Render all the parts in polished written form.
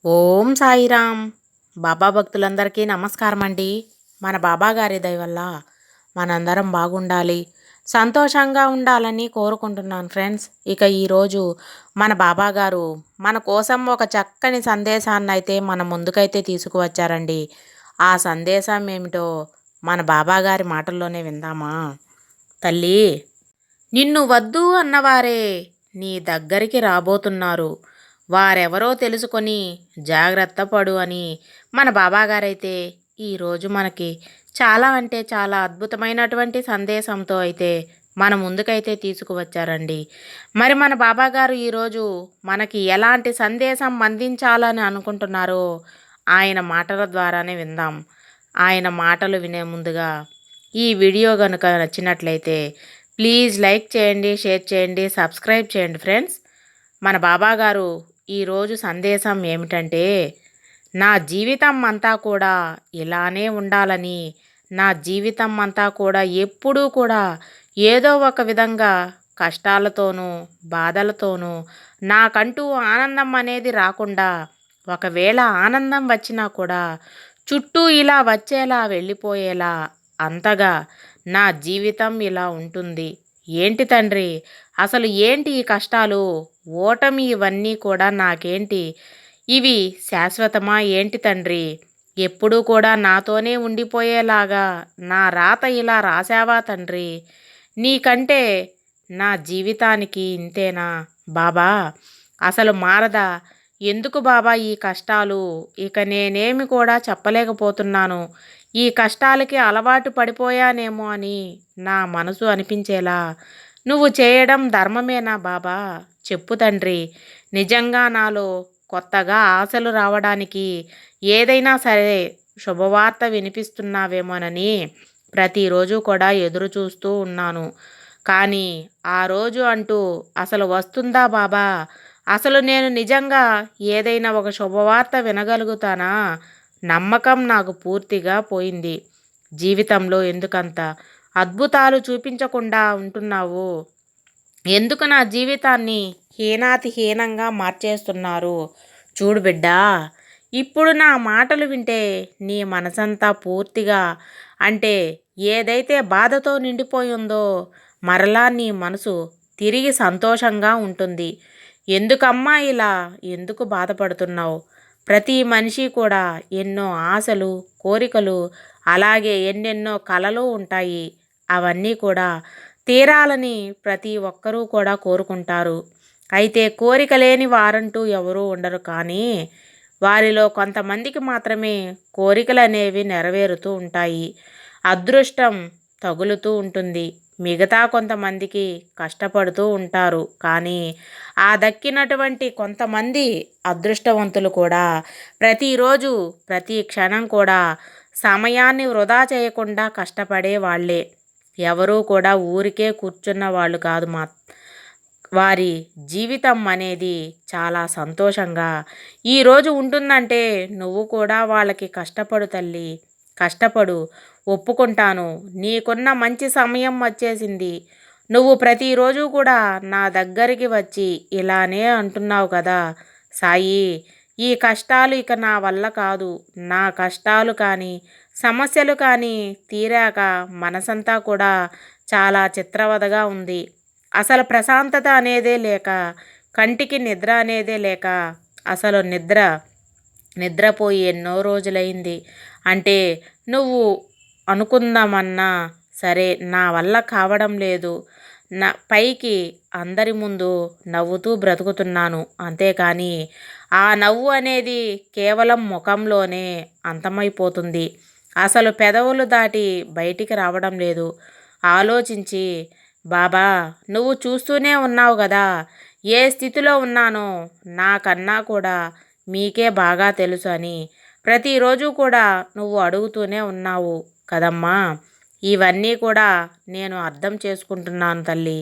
ఓం సాయిరామ్. బాబా భక్తులందరికీ నమస్కారం అండి. మన బాబా గారి దయ వల్ల మనందరం బాగుండాలి, సంతోషంగా ఉండాలని కోరుకుంటున్నాను ఫ్రెండ్స్. ఇక ఈరోజు మన బాబా గారు మన కోసం ఒక చక్కని సందేశాన్ని అయితే మన ముందుకైతే తీసుకువచ్చారండి. ఆ సందేశం ఏమిటో మన బాబా గారి మాటల్లోనే విందామా? తల్లి, నిన్ను వద్దు అన్నవారే నీ దగ్గరికి రాబోతున్నారు. వారెవరో తెలుసుకొని జాగ్రత్త పడు అని మన బాబాగారైతే ఈరోజు మనకి చాలా అంటే చాలా అద్భుతమైనటువంటి సందేశంతో అయితే మన ముందుకైతే తీసుకువచ్చారండి. మరి మన బాబాగారు ఈరోజు మనకి ఎలాంటి సందేశం అందించాలని అనుకుంటున్నారో ఆయన మాటల ద్వారానే విందాం. ఆయన మాటలు వినే ముందుగా ఈ వీడియో కనుక నచ్చినట్లయితే ప్లీజ్ లైక్ చేయండి, షేర్ చేయండి, సబ్స్క్రైబ్ చేయండి ఫ్రెండ్స్. మన బాబాగారు ఈరోజు సందేశం ఏమిటంటే, నా జీవితం అంతా కూడా ఇలానే ఉండాలని, నా జీవితం అంతా కూడా ఎప్పుడూ కూడా ఏదో ఒక విధంగా కష్టాలతోనూ బాధలతోనూ నాకంటూ ఆనందం అనేది రాకుండా, ఒకవేళ ఆనందం వచ్చినా కూడా చుట్టూ ఇలా వచ్చేలా వెళ్ళిపోయేలా అంతగా నా జీవితం ఇలా ఉంటుంది. ఏంటి తండ్రి, అసలు ఏంటి ఈ కష్టాలు, ఓటమి ఇవన్నీ కూడా నాకేంటి? ఇవి శాశ్వతమా ఏంటి తండ్రి? ఎప్పుడూ కూడా నాతోనే ఉండిపోయేలాగా నా రాత ఇలా రాసావా తండ్రి? నీకంటే నా జీవితానికి ఇంతేనా బాబా? అసలు మారదా? ఎందుకు బాబా ఈ కష్టాలు? ఇక నేనేమి కూడా చెప్పలేకపోతున్నాను. ఈ కష్టాలకి అలవాటు పడిపోయానేమో అని నా మనసు అనిపించేలా నువ్వు చేయడం ధర్మమేనా బాబా? చెప్పు తండ్రి. నిజంగా నాలో కొత్తగా ఆశలు రావడానికి ఏదైనా సరే శుభవార్త వినిపిస్తున్నావేమోనని ప్రతిరోజు కూడా ఎదురు చూస్తూ ఉన్నాను. కానీ ఆ రోజు అంటూ అసలు వస్తుందా బాబా? అసలు నేను నిజంగా ఏదైనా ఒక శుభవార్త వినగలుగుతానా? నమ్మకం నాకు పూర్తిగా పోయింది. జీవితంలో ఎందుకంత అద్భుతాలు చూపించకుండా ఉంటున్నావు? ఎందుకు నా జీవితాన్ని హీనాతిహీనంగా మార్చేస్తున్నారు? చూడు బిడ్డా, ఇప్పుడు నా మాటలు వింటే నీ మనసంతా పూర్తిగా, అంటే ఏదైతే బాధతో నిండిపోయి ఉందో మరలా నీ మనసు తిరిగి సంతోషంగా ఉంటుంది. ఎందుకమ్మా ఇలా ఎందుకు బాధపడుతున్నావు? ప్రతి మనిషి కూడా ఎన్నో ఆశలు, కోరికలు, అలాగే ఎన్నెన్నో కలలు ఉంటాయి. అవన్నీ కూడా తీరాలని ప్రతి ఒక్కరూ కూడా కోరుకుంటారు. అయితే కోరిక లేని వారంటూ ఎవరూ ఉండరు. కానీ వారిలో కొంతమందికి మాత్రమే కోరికలు అనేవి నెరవేరుతూ ఉంటాయి. అదృష్టం తగులుతూ ఉంటుంది. మిగతా కొంతమందికి కష్టపడుతూ ఉంటారు. కానీ ఆ దక్కినటువంటి కొంతమంది అదృష్టవంతులు కూడా ప్రతిరోజు ప్రతి క్షణం కూడా సమయాన్ని వృధా చేయకుండా కష్టపడే వాళ్ళే. ఎవరూ కూడా ఊరికే కూర్చున్న వాళ్ళు కాదు. వారి జీవితం అనేది చాలా సంతోషంగా ఈరోజు ఉంటుందంటే నువ్వు కూడా వాళ్ళకి కష్టపడు తల్లి, కష్టపడు. ఒప్పుకుంటాను, నీకున్న మంచి సమయం వచ్చేసింది. నువ్వు ప్రతిరోజు కూడా నా దగ్గరికి వచ్చి ఇలానే అంటున్నావు కదా, సాయి, ఈ కష్టాలు ఇక నా వల్ల కాదు. నా కష్టాలు కానీ సమస్యలు కానీ తీరాక మనసంతా కూడా చాలా చిత్రవదగా ఉంది. అసలు ప్రశాంతత అనేదే లేక, కంటికి నిద్ర అనేదే లేక, అసలు నిద్రపోయి ఎన్నో రోజులైంది. అంటే నువ్వు అనుకుందామన్నా సరే నా వల్ల కావడం లేదు. నా పైకి అందరి ముందు నవ్వుతూ బ్రతుకుతున్నాను, అంతేకాని ఆ నవ్వు అనేది కేవలం ముఖంలోనే అంతమైపోతుంది. అసలు పెదవులు దాటి బయటికి రావడం లేదు. ఆలోచించి, బాబా, నువ్వు చూస్తూనే ఉన్నావు కదా ఏ స్థితిలో ఉన్నానో. నాకన్నా కూడా మీకే బాగా తెలుసు అని ప్రతిరోజు కూడా నువ్వు అడుగుతూనే ఉన్నావు కదమ్మా. ఇవన్నీ కూడా నేను అర్థం చేసుకుంటున్నాను తల్లి.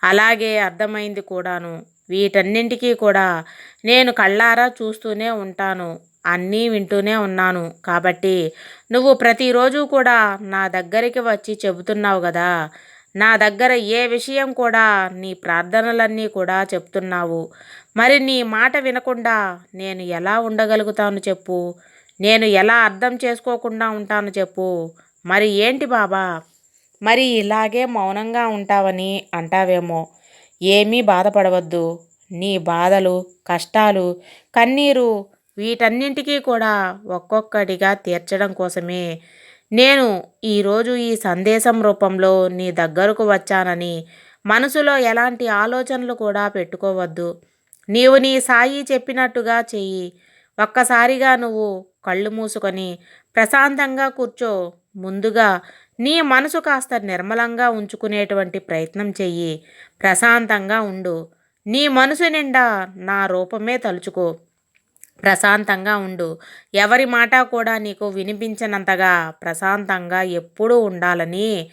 అలాగే అర్థమైంది కూడాను. వీటన్నింటికీ కూడా నేను కళ్ళారా చూస్తూనే ఉంటాను, అన్నీ వింటూనే ఉన్నాను. కాబట్టి నువ్వు ప్రతిరోజు కూడా నా దగ్గరికి వచ్చి చెబుతున్నావు కదా, నా దగ్గర ఏ విషయం కూడా నీ ప్రార్థనలన్నీ కూడా చెప్తున్నావు. మరి నీ మాట వినకుండా నేను ఎలా ఉండగలుగుతాను చెప్పు? నేను ఎలా అర్థం చేసుకోకుండా ఉంటాను చెప్పు? మరి ఏంటి బాబా? మరి ఇలాగే మౌనంగా ఉంటావని అంటావేమో. ఏమీ బాధపడవద్దు. నీ బాధలు, కష్టాలు, కన్నీరు వీటన్నింటికీ కూడా ఒక్కొక్కటిగా తీర్చడం కోసమే నేను ఈరోజు ఈ సందేశం రూపంలో నీ దగ్గరకు వచ్చానని మనసులో ఎలాంటి ఆలోచనలు కూడా పెట్టుకోవద్దు. నీవు నీ సాయి చెప్పినట్టుగా చెయ్యి. ఒక్కసారిగా నువ్వు కళ్ళు మూసుకొని ప్రశాంతంగా కూర్చో. ముందుగా నీ మనసు కాస్త నిర్మలంగా ఉంచుకునేటువంటి ప్రయత్నం చెయ్యి. ప్రశాంతంగా ఉండు. నీ మనసు నిండా నా రూపమే తలుచుకో. ప్రశాంతంగా ఉండు. ఎవరి మాట కూడా నీకు వినిపించనంతగా ప్రశాంతంగా ఎప్పుడూ ఉండాలని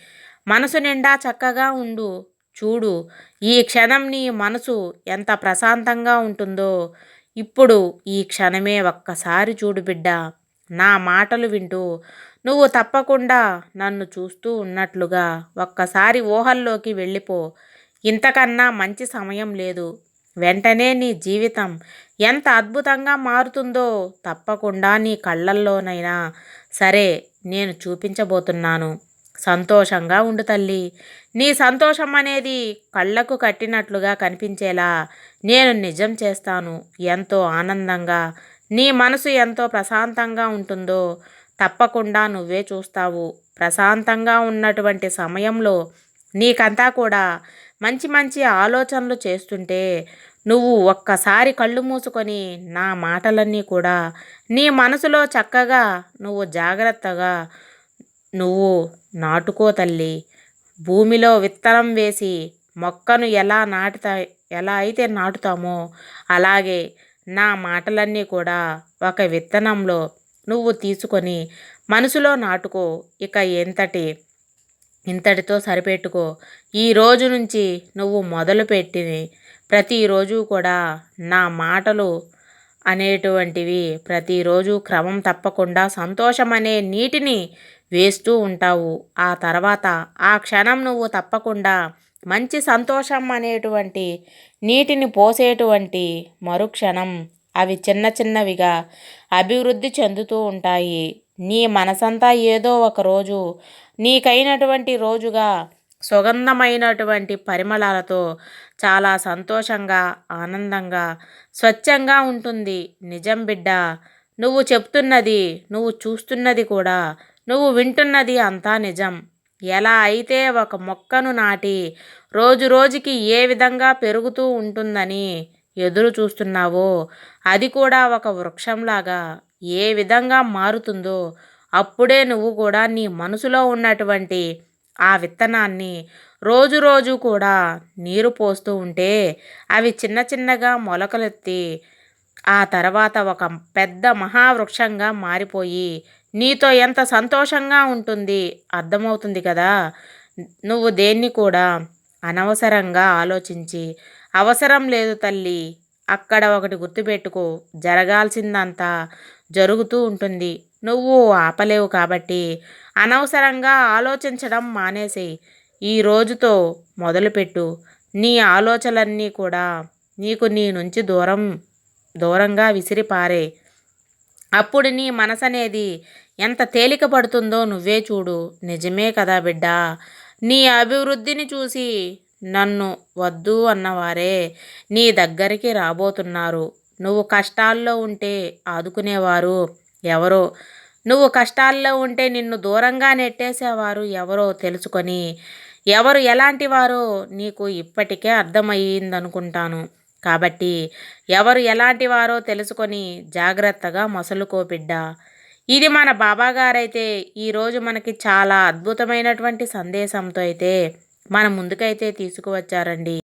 మనసు నిండా చక్కగా ఉండు. చూడు, ఈ క్షణం నీ మనసు ఎంత ప్రశాంతంగా ఉంటుందో ఇప్పుడు ఈ క్షణమే ఒక్కసారి చూడు బిడ్డ. నా మాటలు వింటూ నువ్వు తప్పకుండా నన్ను చూస్తూ ఉన్నట్లుగా ఒక్కసారి ఊహల్లోకి వెళ్ళిపో. ఇంతకన్నా మంచి సమయం లేదు. వెంటనే నీ జీవితం ఎంత అద్భుతంగా మారుతుందో తప్పకుండా నీ కళ్ళల్లోనైనా సరే నేను చూపించబోతున్నాను. సంతోషంగా ఉండు తల్లి. నీ సంతోషం అనేది కళ్ళకు కట్టినట్లుగా కనిపించేలా నేను నిజం చేస్తాను. ఎంతో ఆనందంగా నీ మనసు ఎంతో ప్రశాంతంగా ఉంటుందో తప్పకుండా నువ్వే చూస్తావు. ప్రశాంతంగా ఉన్నటువంటి సమయంలో నీకంతా కూడా మంచి మంచి ఆలోచనలు చేస్తుంటే నువ్వు ఒక్కసారి కళ్ళు మూసుకొని నా మాటలన్నీ కూడా నీ మనసులో చక్కగా నువ్వు జాగ్రత్తగా నువ్వు నాటుకో తల్లి. భూమిలో విత్తనం వేసి మొక్కను ఎలా అయితే నాటుతామో అలాగే నా మాటలన్నీ కూడా ఒక విత్తనంలో నువ్వు తీసుకొని మనసులో నాటుకో. ఇక ఇంతటితో సరిపెట్టుకో. ఈ రోజు నుంచి నువ్వు మొదలుపెట్టి ప్రతిరోజు కూడా నా మాటలు అనేటువంటివి ప్రతిరోజు క్రమం తప్పకుండా సంతోషం అనే నీటిని వేస్తూ ఉంటావు. ఆ తర్వాత ఆ క్షణం నువ్వు తప్పకుండా మంచి సంతోషం అనేటువంటి నీటిని పోసేటువంటి మరుక్షణం అవి చిన్న చిన్నవిగా అభివృద్ధి చెందుతూ ఉంటాయి. నీ మనసంతా ఏదో ఒక రోజు నీకైనటువంటి రోజుగా సుగంధమైనటువంటి పరిమళాలతో చాలా సంతోషంగా, ఆనందంగా, స్వచ్ఛంగా ఉంటుంది. నిజం బిడ్డ. నువ్వు చెప్తున్నది, నువ్వు చూస్తున్నది కూడా, నువ్వు వింటున్నది అంతా నిజం. ఎలా అయితే ఒక మొక్కను నాటి రోజు రోజుకి ఏ విధంగా పెరుగుతూ ఉంటుందని ఎదురు చూస్తున్నావో అది కూడా ఒక వృక్షంలాగా ఏ విధంగా మారుతుందో అప్పుడే నువ్వు కూడా నీ మనసులో ఉన్నటువంటి ఆ విత్తనాన్ని రోజు రోజు కూడా నీరు పోస్తూ ఉంటే అవి చిన్న చిన్నగా మొలకలెత్తి ఆ తర్వాత ఒక పెద్ద మహావృక్షంగా మారిపోయి నీతో ఎంత సంతోషంగా ఉంటుంది అర్థమవుతుంది కదా. నువ్వు దేన్ని కూడా అనవసరంగా ఆలోచించి అవసరం లేదు తల్లి. అక్కడ ఒకటి గుర్తుపెట్టుకో, జరగాల్సిందంతా జరుగుతూ ఉంటుంది. నువ్వు ఆపలేవు కాబట్టి అనవసరంగా ఆలోచించడం మానేసేయి. ఈ రోజుతో మొదలుపెట్టు. నీ ఆలోచనలన్నీ కూడా నీకు నీ నుంచి దూరంగా విసిరిపారే. అప్పుడు నీ మనసనేది ఎంత తేలిక పడుతుందో నువ్వే చూడు. నిజమే కదా బిడ్డ. నీ అభివృద్ధిని చూసి నన్ను వద్దు అన్నవారే నీ దగ్గరికి రాబోతున్నారు. నువ్వు కష్టాల్లో ఉంటే ఆదుకునేవారు ఎవరో, నువ్వు కష్టాల్లో ఉంటే నిన్ను దూరంగా నెట్టేసేవారు ఎవరో తెలుసుకొని, ఎవరు ఎలాంటి వారో నీకు ఇప్పటికే అర్థమయ్యిందనుకుంటాను. కాబట్టి ఎవరు ఎలాంటి వారో తెలుసుకొని జాగ్రత్తగా మసలుకో బిడ్డ. ఇది మన బాబాగారైతే ఈరోజు మనకి చాలా అద్భుతమైనటువంటి సందేశంతో అయితే మన ముందుకైతే తీసుకువచ్చారండి.